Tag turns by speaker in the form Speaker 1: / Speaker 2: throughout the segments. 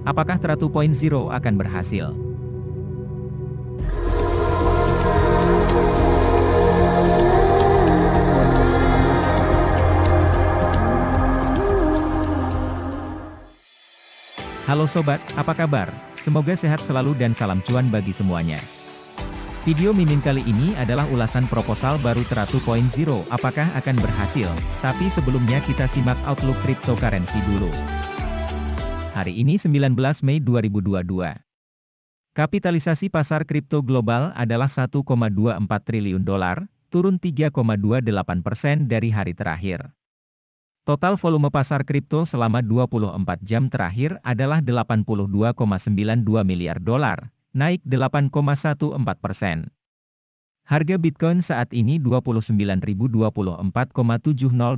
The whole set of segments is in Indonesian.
Speaker 1: Apakah Terra 2.0 akan berhasil? Halo sobat, apa kabar? Semoga sehat selalu dan salam cuan bagi semuanya. Video Mimin kali ini adalah ulasan proposal baru Terra 2.0, apakah akan berhasil? Tapi sebelumnya kita simak outlook cryptocurrency dulu. Hari ini 19 Mei 2022. Kapitalisasi pasar kripto global adalah 1,24 triliun dolar, turun 3,28% dari hari terakhir. Total volume pasar kripto selama 24 jam terakhir adalah 82,92 miliar dolar, naik 8,14%. Harga Bitcoin saat ini 29.024,70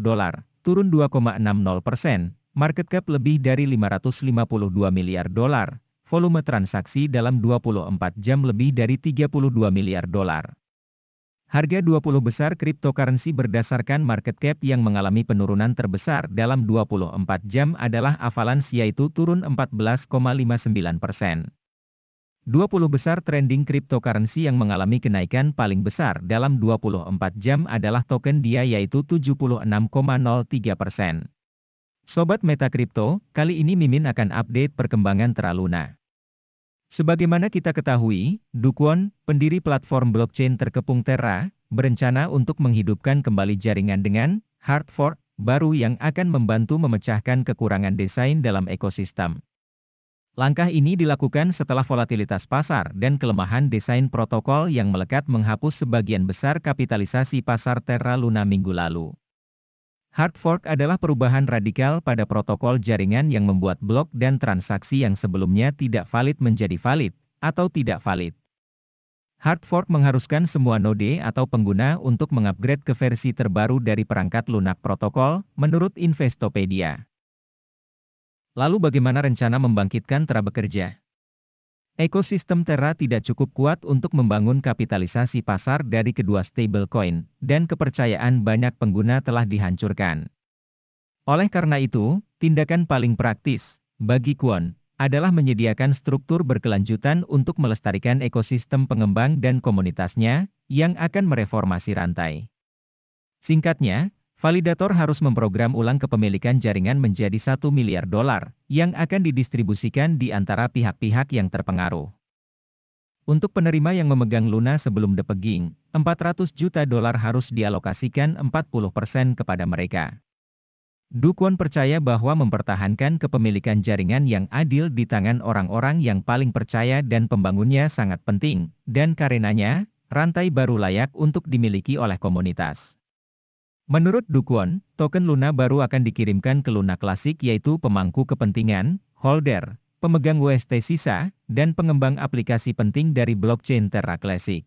Speaker 1: dolar, turun 2,60%, market cap lebih dari 552 miliar dolar, volume transaksi dalam 24 jam lebih dari 32 miliar dolar. Harga 20 besar cryptocurrency berdasarkan market cap yang mengalami penurunan terbesar dalam 24 jam adalah Avalanche yaitu turun 14,59%. 20 besar trending cryptocurrency yang mengalami kenaikan paling besar dalam 24 jam adalah token DIA yaitu 76,03%. Sobat Meta Crypto, kali ini Mimin akan update perkembangan Terra Luna. Sebagaimana kita ketahui, Do Kwon, pendiri platform blockchain terkepung Terra, berencana untuk menghidupkan kembali jaringan dengan hard fork baru yang akan membantu memecahkan kekurangan desain dalam ekosistem. Langkah ini dilakukan setelah volatilitas pasar dan kelemahan desain protokol yang melekat menghapus sebagian besar kapitalisasi pasar Terra Luna minggu lalu. Hard fork adalah perubahan radikal pada protokol jaringan yang membuat blok dan transaksi yang sebelumnya tidak valid menjadi valid, atau tidak valid. Hard fork mengharuskan semua node atau pengguna untuk mengupgrade ke versi terbaru dari perangkat lunak protokol, menurut Investopedia. Lalu bagaimana rencana membangkitkan Terra bekerja? Ekosistem Terra tidak cukup kuat untuk membangun kapitalisasi pasar dari kedua stablecoin, dan kepercayaan banyak pengguna telah dihancurkan. Oleh karena itu, tindakan paling praktis, bagi Kwon, adalah menyediakan struktur berkelanjutan untuk melestarikan ekosistem pengembang dan komunitasnya, yang akan mereformasi rantai. Singkatnya, validator harus memprogram ulang kepemilikan jaringan menjadi 1 miliar dolar, yang akan didistribusikan di antara pihak-pihak yang terpengaruh. Untuk penerima yang memegang Luna sebelum depegging, 400 juta dolar harus dialokasikan 40% kepada mereka. Do Kwon percaya bahwa mempertahankan kepemilikan jaringan yang adil di tangan orang-orang yang paling percaya dan pembangunnya sangat penting, dan karenanya, rantai baru layak untuk dimiliki oleh komunitas. Menurut Do Kwon, token Luna baru akan dikirimkan ke Luna Classic yaitu pemangku kepentingan, holder, pemegang UST sisa, dan pengembang aplikasi penting dari blockchain Terra Classic.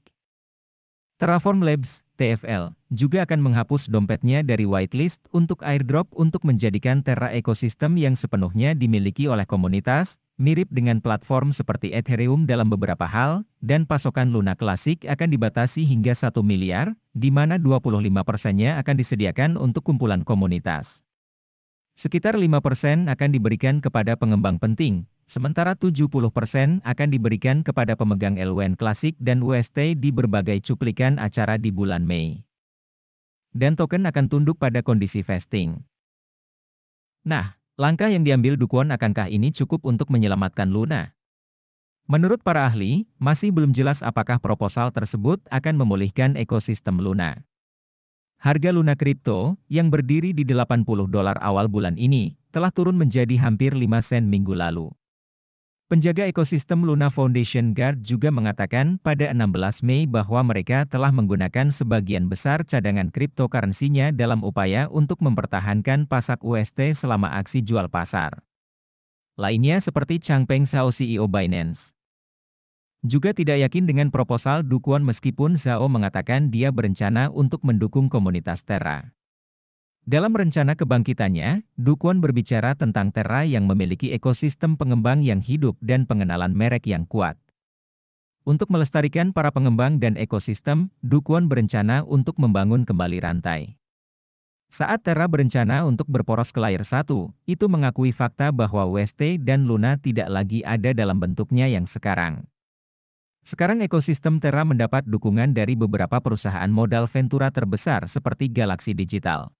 Speaker 1: Terraform Labs, TFL, juga akan menghapus dompetnya dari whitelist untuk airdrop untuk menjadikan Terra ekosistem yang sepenuhnya dimiliki oleh komunitas, mirip dengan platform seperti Ethereum dalam beberapa hal, dan pasokan Luna Classic akan dibatasi hingga 1 miliar, di mana 25%-nya akan disediakan untuk kumpulan komunitas. Sekitar 5% akan diberikan kepada pengembang penting, sementara 70% akan diberikan kepada pemegang Luna Classic dan UST di berbagai cuplikan acara di bulan Mei. Dan token akan tunduk pada kondisi vesting. Nah, langkah yang diambil Do Kwon akankah ini cukup untuk menyelamatkan Luna? Menurut para ahli, masih belum jelas apakah proposal tersebut akan memulihkan ekosistem Luna. Harga Luna Crypto, yang berdiri di 80 dolar awal bulan ini, telah turun menjadi hampir 5 sen minggu lalu. Penjaga ekosistem Luna Foundation Guard juga mengatakan pada 16 Mei bahwa mereka telah menggunakan sebagian besar cadangan cryptocurrency-nya dalam upaya untuk mempertahankan pasak UST selama aksi jual pasar. Lainnya seperti Changpeng Zhao CEO Binance juga tidak yakin dengan proposal Do Kwon meskipun Zhao mengatakan dia berencana untuk mendukung komunitas Terra. Dalam rencana kebangkitannya, Do Kwon berbicara tentang Terra yang memiliki ekosistem pengembang yang hidup dan pengenalan merek yang kuat. Untuk melestarikan para pengembang dan ekosistem, Do Kwon berencana untuk membangun kembali rantai. Saat Terra berencana untuk berporos ke layer 1, itu mengakui fakta bahwa UST dan Luna tidak lagi ada dalam bentuknya yang sekarang. Sekarang ekosistem Terra mendapat dukungan dari beberapa perusahaan modal ventura terbesar seperti Galaxy Digital.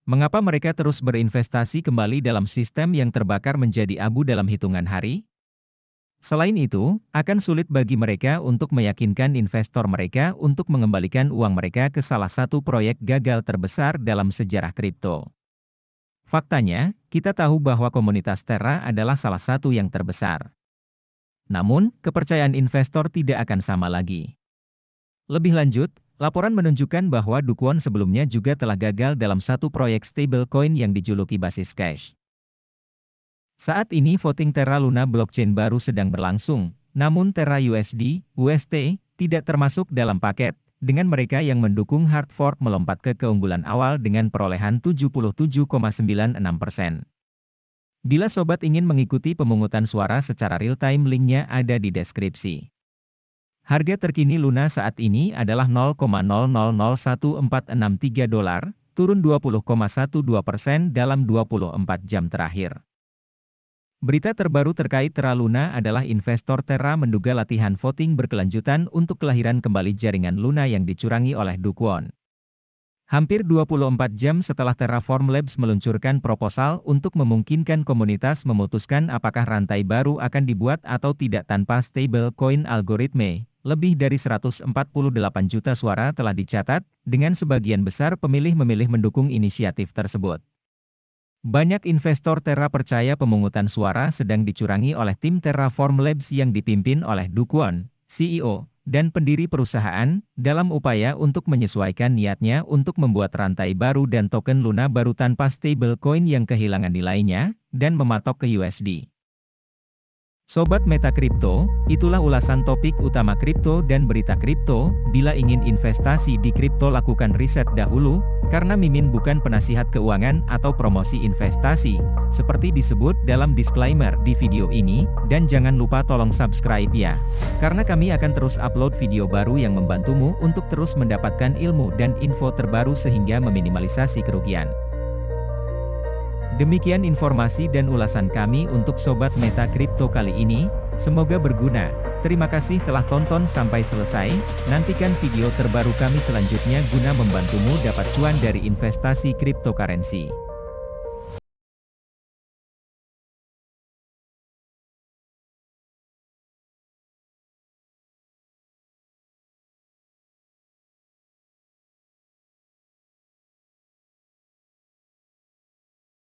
Speaker 1: Mengapa mereka terus berinvestasi kembali dalam sistem yang terbakar menjadi abu dalam hitungan hari? Selain itu, akan sulit bagi mereka untuk meyakinkan investor mereka untuk mengembalikan uang mereka ke salah satu proyek gagal terbesar dalam sejarah kripto. Faktanya, kita tahu bahwa komunitas Terra adalah salah satu yang terbesar. Namun, kepercayaan investor tidak akan sama lagi. Lebih lanjut, laporan menunjukkan bahwa Do Kwon sebelumnya juga telah gagal dalam satu proyek stablecoin yang dijuluki basis cash. Saat ini voting Terra Luna blockchain baru sedang berlangsung, namun Terra USD, UST, tidak termasuk dalam paket, dengan mereka yang mendukung hard fork melompat ke keunggulan awal dengan perolehan 77,96%. Bila sobat ingin mengikuti pemungutan suara secara real-time, linknya ada di deskripsi. Harga terkini Luna saat ini adalah $0,001463, turun 20,12% dalam 24 jam terakhir. Berita terbaru terkait Terra Luna adalah investor Terra menduga latihan voting berkelanjutan untuk kelahiran kembali jaringan Luna yang dicurangi oleh Do Kwon. Hampir 24 jam setelah Terraform Labs meluncurkan proposal untuk memungkinkan komunitas memutuskan apakah rantai baru akan dibuat atau tidak tanpa stablecoin algoritme, lebih dari 148 juta suara telah dicatat, dengan sebagian besar pemilih memilih mendukung inisiatif tersebut. Banyak investor Terra percaya pemungutan suara sedang dicurangi oleh tim Terraform Labs yang dipimpin oleh Do Kwon, CEO, dan pendiri perusahaan, dalam upaya untuk menyesuaikan niatnya untuk membuat rantai baru dan token Luna baru tanpa stablecoin yang kehilangan nilainya, dan mematok ke USD. Sobat Meta Kripto, itulah ulasan topik utama kripto dan berita kripto. Bila ingin investasi di kripto, lakukan riset dahulu, karena Mimin bukan penasihat keuangan atau promosi investasi, seperti disebut dalam disclaimer di video ini, dan jangan lupa tolong subscribe ya, karena kami akan terus upload video baru yang membantumu untuk terus mendapatkan ilmu dan info terbaru sehingga meminimalisasi kerugian. Demikian informasi dan ulasan kami untuk Sobat Meta Kripto kali ini, semoga berguna. Terima kasih telah tonton sampai selesai, nantikan video terbaru kami selanjutnya guna membantumu dapat cuan dari investasi cryptocurrency.